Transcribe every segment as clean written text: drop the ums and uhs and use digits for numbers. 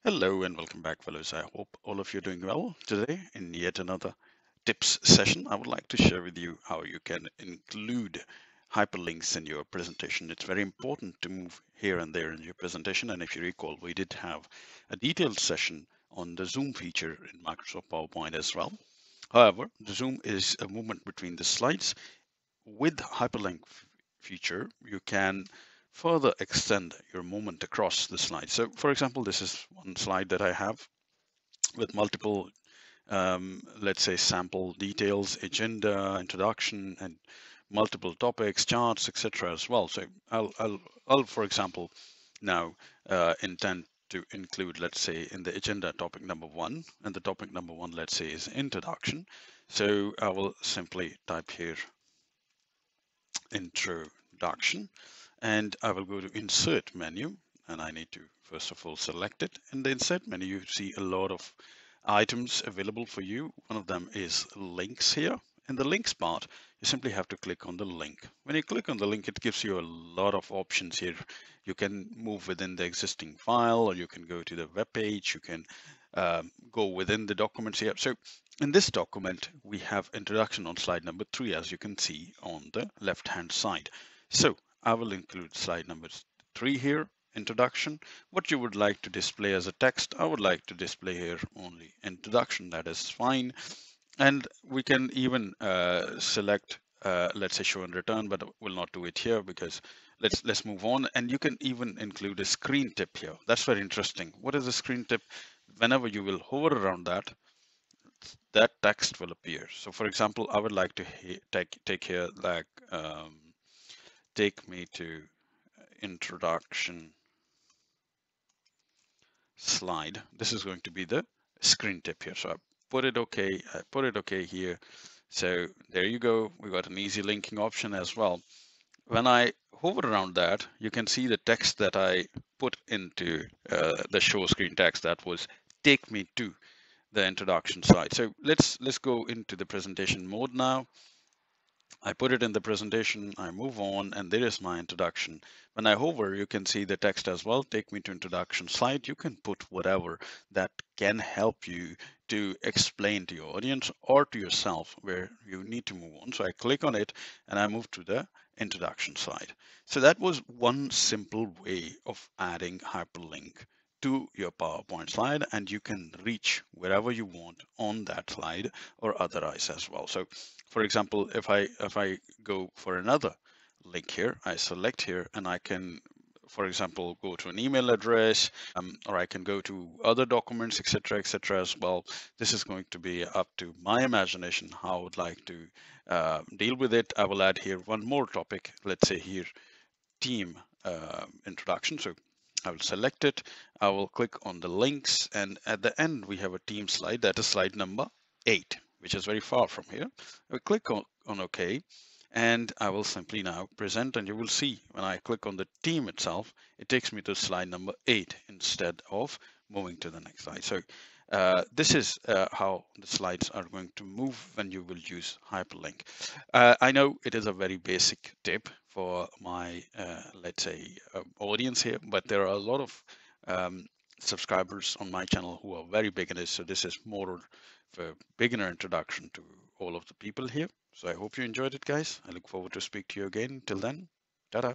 Hello and welcome back, fellows. I hope all of you are doing well today. In yet another tips session, I would like to share with you how you can include hyperlinks in your presentation. It's very important to move here and there in your presentation. And if you recall, we did have a detailed session on the zoom feature in Microsoft PowerPoint as well. However, the zoom is a movement between the slides. With hyperlink feature, you can further extend your movement across the slide. So for example, this is one slide that I have with multiple, let's say, sample details, agenda, introduction, and multiple topics, charts, etc. as well. So I'll for example, now intend to include, let's say, in the agenda topic number 1, and the topic number 1, let's say, is introduction. So I will simply type here introduction, and I will go to insert menu, and I need to first of all select it. In the insert menu, you see a lot of items available for you. One of them is links here. In the links part, you simply have to click on the link. When you click on the link, it gives you a lot of options here. You can move within the existing file, or you can go to the web page. You can go within the documents here. So in this document, we have introduction on slide number 3, as you can see on the left-hand side. So I will include slide number 3 here, introduction. What you would like to display as a text, I would like to display here only introduction. That is fine. And we can even select, let's say, show and return, but we'll not do it here because let's move on. And you can even include a screen tip here. That's very interesting. What is a screen tip? Whenever you will hover around that text will appear. So for example, I would like to take here like take me to introduction slide. This is going to be the screen tip here. So I put it okay here. So there you go. We got an easy linking option as well. When I hover around that, you can see the text that I put into the show screen text. That was take me to the introduction slide. So let's go into the presentation mode now. I put it in the presentation, I move on, and there is my introduction. When I hover, you can see the text as well. Take me to introduction slide. You can put whatever that can help you to explain to your audience or to yourself where you need to move on. So I click on it and I move to the introduction slide. So that was one simple way of adding hyperlink to your PowerPoint slide, and you can reach wherever you want on that slide or otherwise as well. So for example, if I go for another link here, I select here and I can, for example, go to an email address, or I can go to other documents, etc., as well. This is going to be up to my imagination how I would like to deal with it. I will add here one more topic. Let's say here, team introduction. So I will select it. I will click on the links, and at the end we have a team slide. That is slide number 8, which is very far from here. I click on OK, and I will simply now present, and you will see when I click on the team itself, it takes me to slide number 8 instead of moving to the next slide. So this is how the slides are going to move when you will use hyperlink. I know it is a very basic tip for my, let's say, audience here, but there are a lot of subscribers on my channel who are very beginners. So this is more of a beginner introduction to all of the people here. So I hope you enjoyed it, guys. I look forward to speak to you again. Till then, ta-da.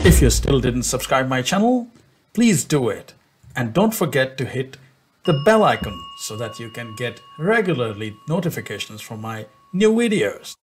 If you still didn't subscribe my channel, please do it. And don't forget to hit the bell icon so that you can get regularly notifications from my new videos.